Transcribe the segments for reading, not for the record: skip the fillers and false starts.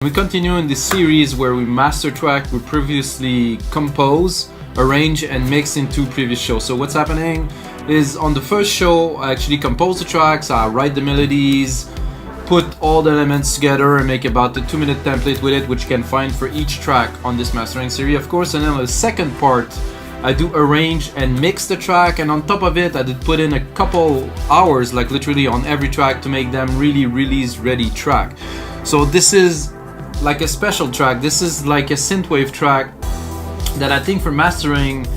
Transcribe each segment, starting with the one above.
We continue in this series where we master track we previously compose, arrange and mix in two previous shows. So what's happening is on the first show I actually compose the tracks, I write the melodies, put all the elements together and make about a 2-minute template with it, which you can find for each track on this mastering series, of course. And then on the second part I do arrange and mix the track, and on top of it I did put in a couple hours, like literally on every track, to make them really release ready track. So this is like a special track. This is like a synthwave track that I think for mastering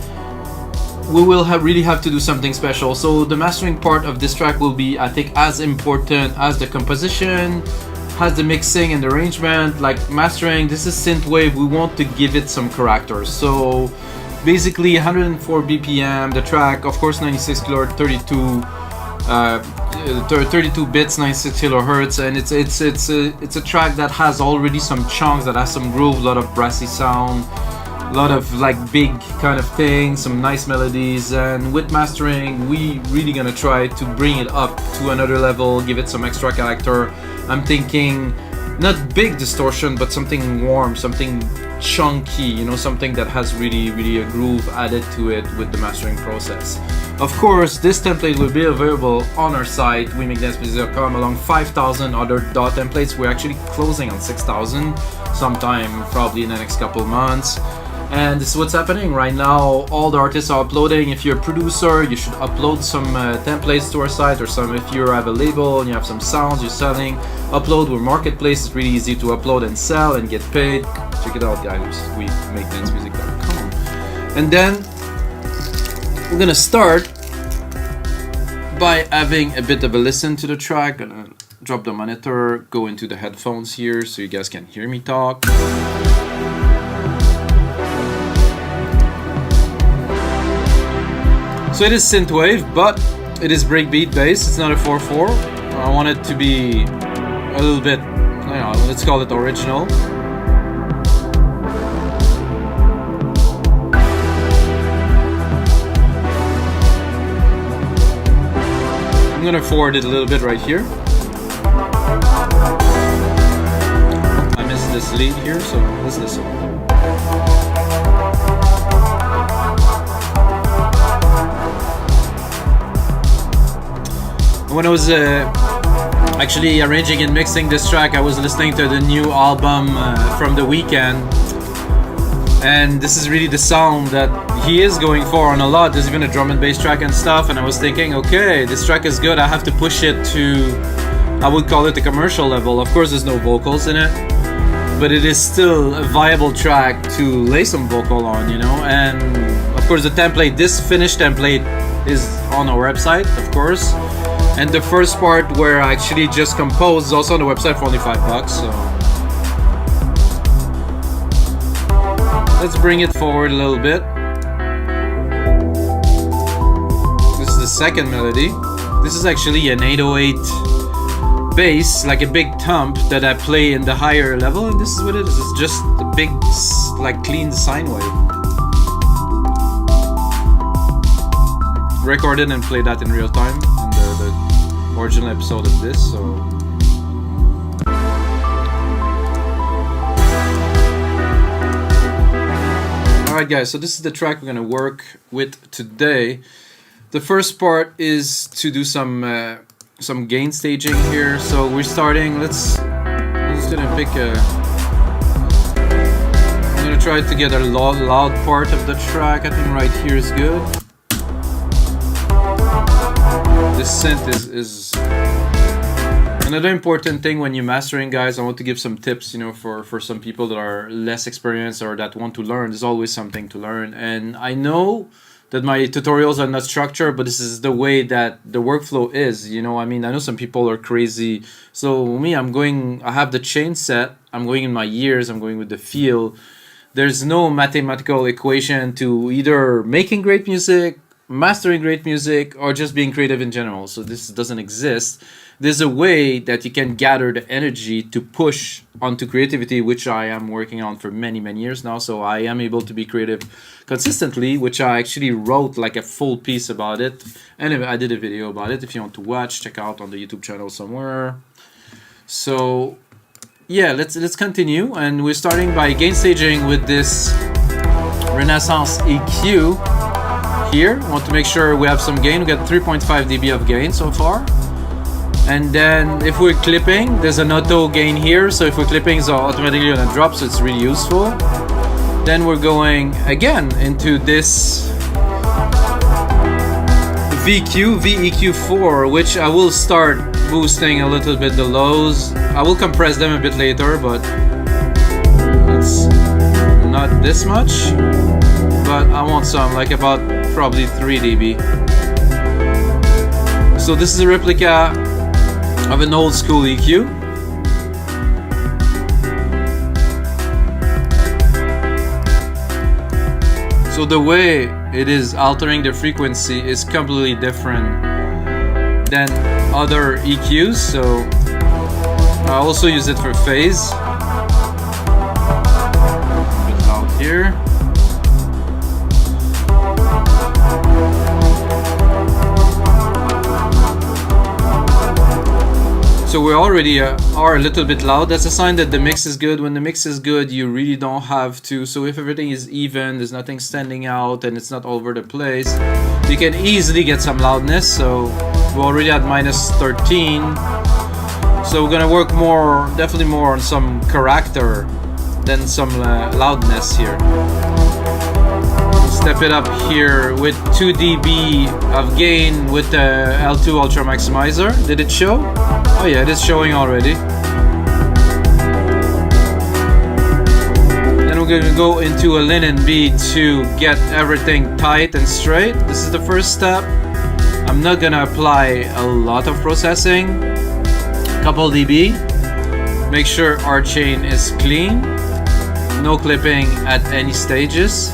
we will really have to do something special. So the mastering part of this track will be, I think, as important as the composition, as the mixing and the arrangement. Like mastering, this is synthwave, we want to give it some character. So basically 104 BPM, the track, of course 96 kilohertz, 32 bits, 96 kilohertz, and it's a track that has already some chunks, that has some groove, a lot of brassy sound, a lot of like big kind of things, some nice melodies. And with mastering we really gonna try to bring it up to another level, give it some extra character. I'm thinking not big distortion, but something warm, something chunky, you know, something that has really a groove added to it with the mastering process. Of course, this template will be available on our site, wemixdancemusic.com, along 5,000 other DAW templates. We're actually closing on 6,000 sometime probably in the next couple months. And this is what's happening right now. All the artists are uploading. If you're a producer, you should upload some templates to our site, or some if you have a label and you have some sounds you're selling, upload. We're marketplace, it's really easy to upload and sell and get paid. Check it out, guys. We make dancemusic.com. And then we're gonna start by having a bit of a listen to the track. Gonna drop the monitor, go into the headphones here so you guys can hear me talk. So it is synthwave, but it is breakbeat based. It's not a 4/4. I want it to be a little bit, you know, let's call it original. I'm gonna forward it a little bit right here. I missed this lead here, so let's listen. When I was actually arranging and mixing this track, I was listening to the new album from The Weeknd, and this is really the sound that he is going for on a lot. There's even a drum and bass track and stuff, and I was thinking, okay, this track is good, I have to push it to, I would call it the commercial level. Of course there's no vocals in it, but it is still a viable track to lay some vocal on, you know. And of course the template, this finished template, is on our website, of course. And the first part where I actually just composed is also on the website for only $5. So let's bring it forward a little bit. This is the second melody. This is actually an 808 bass, like a big thump that I play in the higher level, and this is what it is. It's just a big, like, clean sine wave. Recorded and played that in real time in the original episode of this. So alright guys, so this is the track we're gonna work with today. The first part is to do some gain staging here. So we're starting, I'm just gonna pick I'm gonna try to get a loud part of the track. I think right here is good. This synth is another important thing when you're mastering, guys. I want to give some tips, you know, for some people that are less experienced or that want to learn. There's always something to learn, and I know that my tutorials are not structured, but this is the way that the workflow is, you know. I mean, I know some people are crazy. So me, I have the chain set, I'm going in my ears, I'm going with the feel. There's no mathematical equation to either making great music, mastering great music, or just being creative in general. So this doesn't exist. There's a way that you can gather the energy to push onto creativity, which I am working on for many years now. So I am able to be creative consistently, which I actually wrote like a full piece about it, and I did a video about it. If you want to watch, check out on the YouTube channel somewhere. So yeah, let's continue, and we're starting by gain staging with this Renaissance EQ here. Want to make sure we have some gain. We got 3.5 dB of gain so far. And then if we're clipping, there's an auto gain here, so if we're clipping, it's automatically gonna drop, so it's really useful. Then we're going again into this VEQ4, which I will start boosting a little bit the lows. I will compress them a bit later, but it's not this much. But I want some, like about probably 3 dB. So this is a replica of an old school EQ. So the way it is altering the frequency is completely different than other EQs, so I also use it for phase. A bit loud here. So we already are a little bit loud. That's a sign that the mix is good. When the mix is good, you really don't have to. So if everything is even, there's nothing standing out, and it's not all over the place, you can easily get some loudness. So we're already at -13. So we're gonna work more, definitely more on some character than some loudness here. Step it up here with 2 dB of gain with the L2 ultramaximizer. Did it show? Oh yeah, it is showing already. Then we're going to go into a LINMB to get everything tight and straight. This is the first step. I'm not gonna apply a lot of processing. Couple dB. Make sure our chain is clean. No clipping at any stages.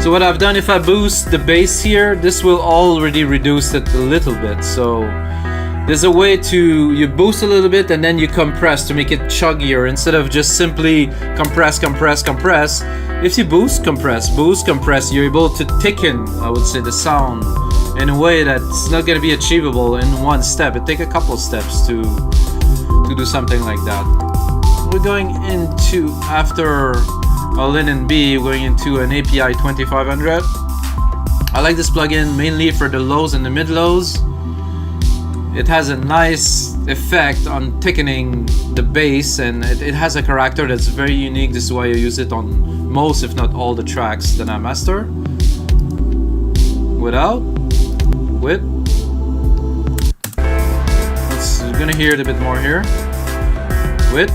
So what I've done, if I boost the bass here, this will already reduce it a little bit. So there's a way to, you boost a little bit and then you compress to make it chuggier instead of just simply compress, compress, compress. If you boost, compress, you're able to thicken, I would say, the sound in a way that's not going to be achievable in one step. It takes a couple steps to do something like that. We're going into, after a LINMB, we're going into an API 2500. I like this plugin mainly for the lows and the mid lows. It has a nice effect on thickening the bass, and it has a character that's very unique. This is why I use it on most, if not all, the tracks that I master. Without, with. You're gonna hear it a bit more here. With,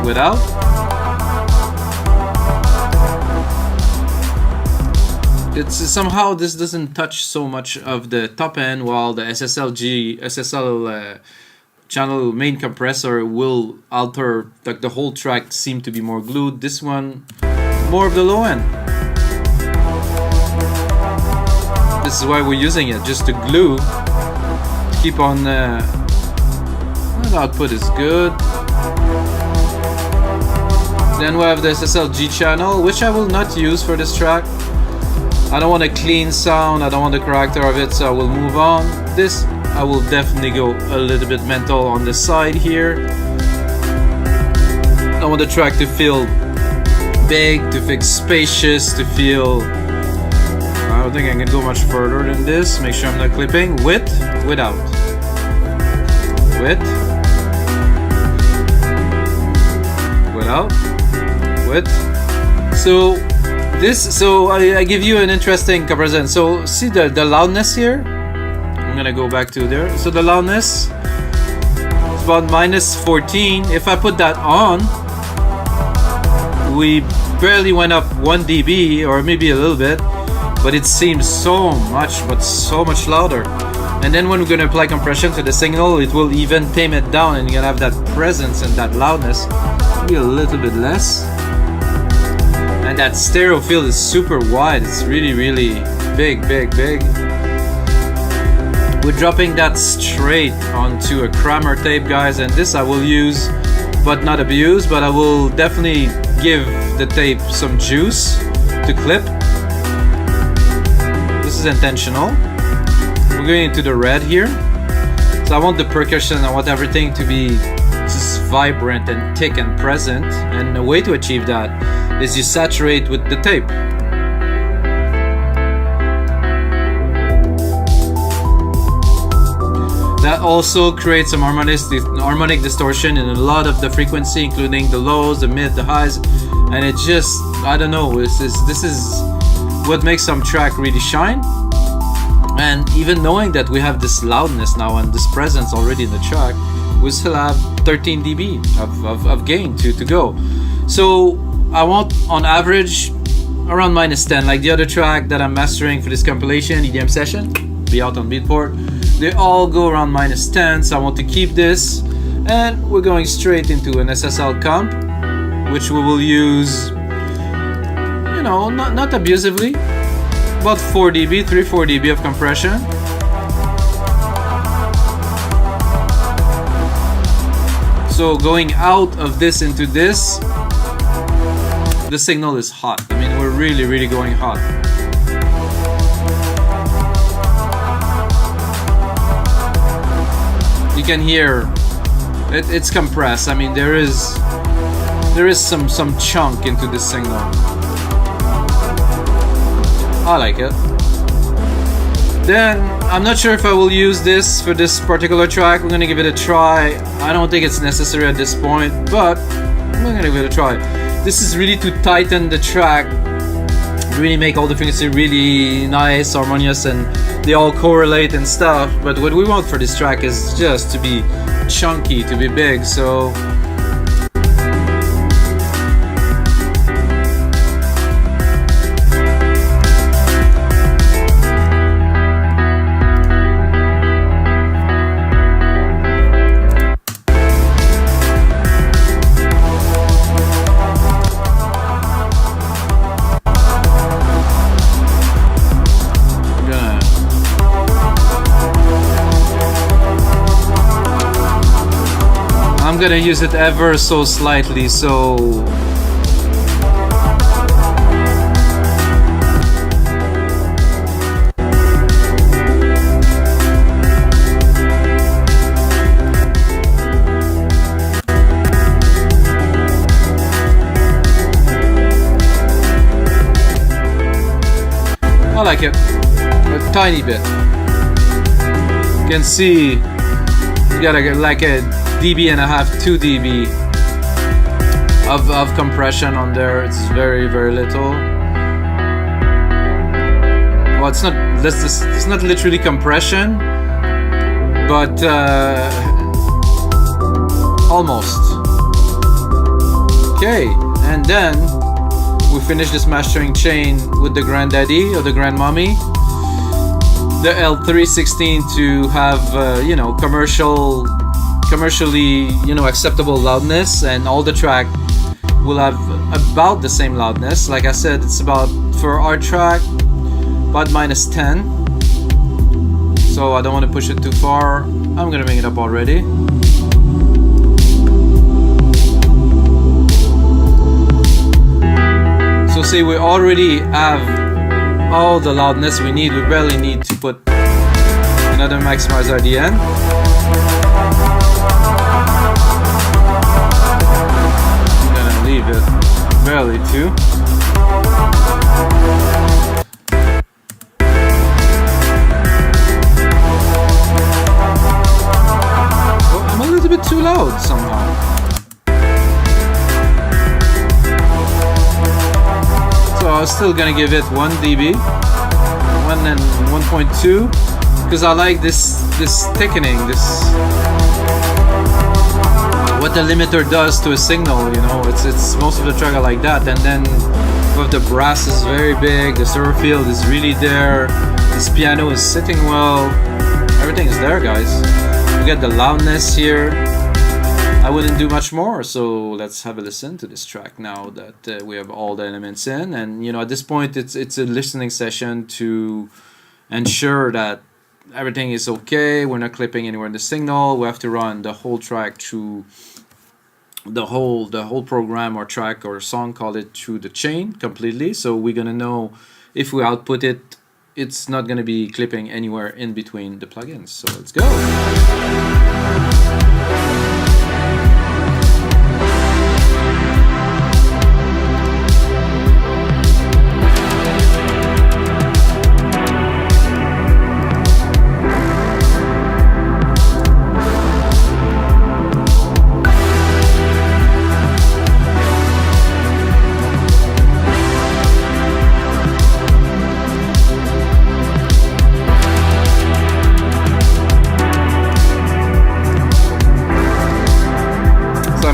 without. It's somehow this doesn't touch so much of the top end, while the SSL channel main compressor will alter, like the whole track seem to be more glued. This one, more of the low end. This is why we're using it, just to glue, to keep on. The output is good. Then we have the SSLG channel, which I will not use for this track. I don't want a clean sound, I don't want the character of it, so I will move on. This, I will definitely go a little bit mental on the side here. I want the track to feel big, to feel spacious, to feel... I don't think I can go much further than this. Make sure I'm not clipping. With, without. With. Without. With. So... I give you an interesting comparison. So see the loudness here. I'm gonna go back to there. So the loudness is about -14. If I put that on, we barely went up 1 dB or maybe a little bit, but it seems so much louder. And then when we're gonna apply compression to the signal, it will even tame it down, and you're gonna have that presence and that loudness. Maybe a little bit less. And that stereo field is super wide. It's really, really big. We're dropping that straight onto a Kramer tape, guys, and this I will use, but not abuse, but I will definitely give the tape some juice to clip. This is intentional. We're going into the red here. So I want the percussion, I want everything to be vibrant and thick and present. And the way to achieve that is you saturate with the tape. That also creates some harmonic distortion in a lot of the frequency, including the lows, the mid, the highs, and it just, I don't know, this is what makes some track really shine. And even knowing that we have this loudness now and this presence already in the track, we still have 13 dB of gain to go. So I want on average around -10, like the other track that I'm mastering for this compilation, EDM session, be out on Beatport. They all go around -10, so I want to keep this, and we're going straight into an SSL comp, which we will use, you know, not abusively, about 4 dB, 3-4 dB of compression. So going out of this into this, the signal is hot. I mean, we're really going hot. You can hear it's compressed. I mean, there is some chunk into this signal. I like it. Then I'm not sure if I will use this for this particular track. We're gonna give it a try. I don't think it's necessary at this point, but we're gonna give it a try. This is really to tighten the track, really make all the frequency really nice, harmonious, and they all correlate and stuff. But what we want for this track is just to be chunky, to be big. So I'm gonna use it ever so slightly, so I like it a tiny bit. You can see you got like a dB and a half, 2 dB of compression on there. It's very little. Well, it's not literally compression, but almost. Okay, and then we finish this mastering chain with the granddaddy or the grandmommy, the L316, to have you know, commercially, you know, acceptable loudness, and all the track will have about the same loudness. Like I said, it's about, for our track, about -10. So I don't want to push it too far. I'm gonna bring it up already. So see, we already have all the loudness we need. We barely need to put another maximizer at the end. Leave it barely too. Oh, I'm a little bit too loud somehow. So I was still gonna give it 1 dB, 1 and 1.2, because I like this thickening, what the limiter does to a signal, you know. It's most of the track are like that. And then with the brass is very big, the server field is really there, this piano is sitting well, everything is there, guys. We get the loudness here. I wouldn't do much more, so let's have a listen to this track now that we have all the elements in. And you know, at this point it's a listening session to ensure that everything is okay. We're not clipping anywhere in the signal. We have to run the whole track through the whole program or track or song, call it, through the chain completely. So we're gonna know if we output it, it's not gonna be clipping anywhere in between the plugins. So let's go.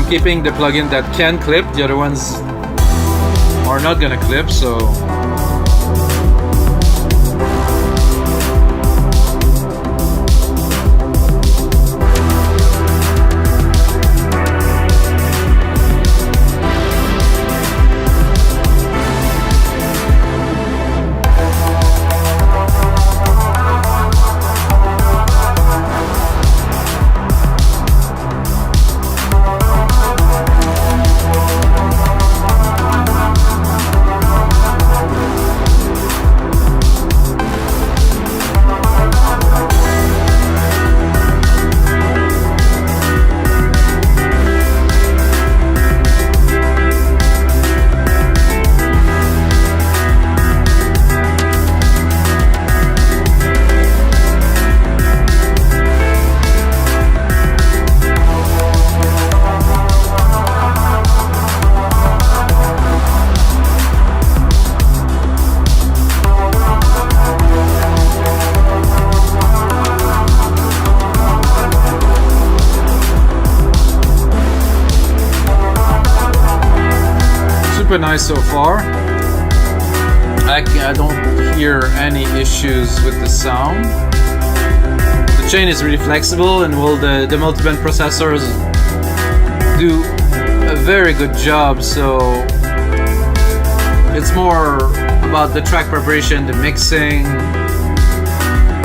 I'm keeping the plugin that can clip. The other ones are not gonna clip, so. Nice so far. I don't hear any issues with the sound. The chain is really flexible, and the multiband processors do a very good job. So it's more about the track preparation, the mixing,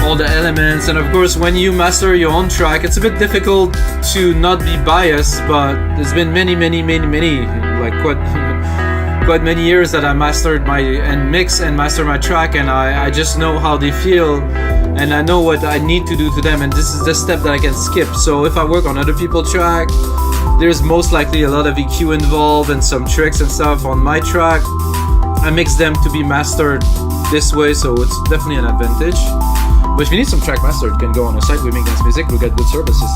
all the elements, and of course when you master your own track, it's a bit difficult to not be biased. But there's been many, like quite many years that I mastered mix and master my track, and I just know how they feel, and I know what I need to do to them, and this is the step that I can skip. So if I work on other people's track, there's most likely a lot of EQ involved and some tricks and stuff. On my track, I mix them to be mastered this way, so it's definitely an advantage. But if you need some track mastered, you can go on a site, We Make Dance Music, we get good services.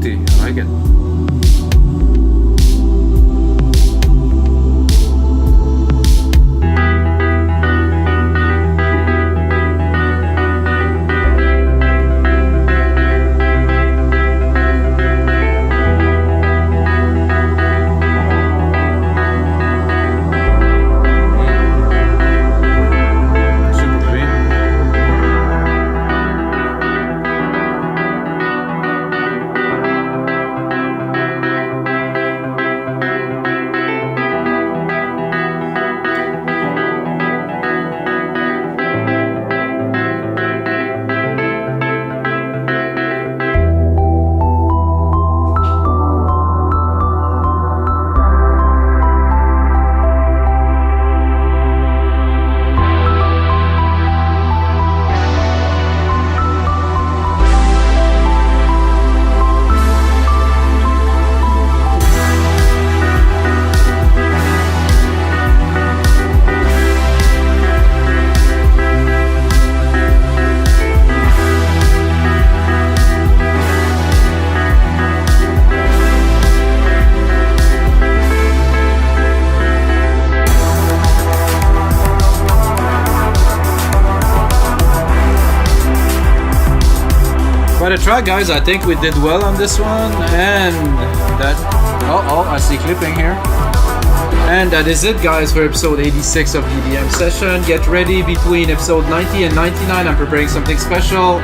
I like it. Quite a track, guys. I think we did well on this one, and that I see clipping here. And that is it, guys, for episode 86 of the EDM session. Get ready, between episode 90 and 99 I'm preparing something special,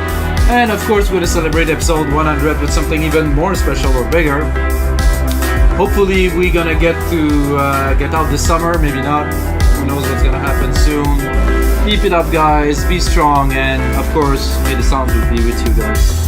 and of course we're gonna celebrate episode 100 with something even more special or bigger. Hopefully we're gonna get out this summer, maybe not, who knows what's gonna happen soon. Keep it up, guys, be strong, and of course may the sound be with you guys.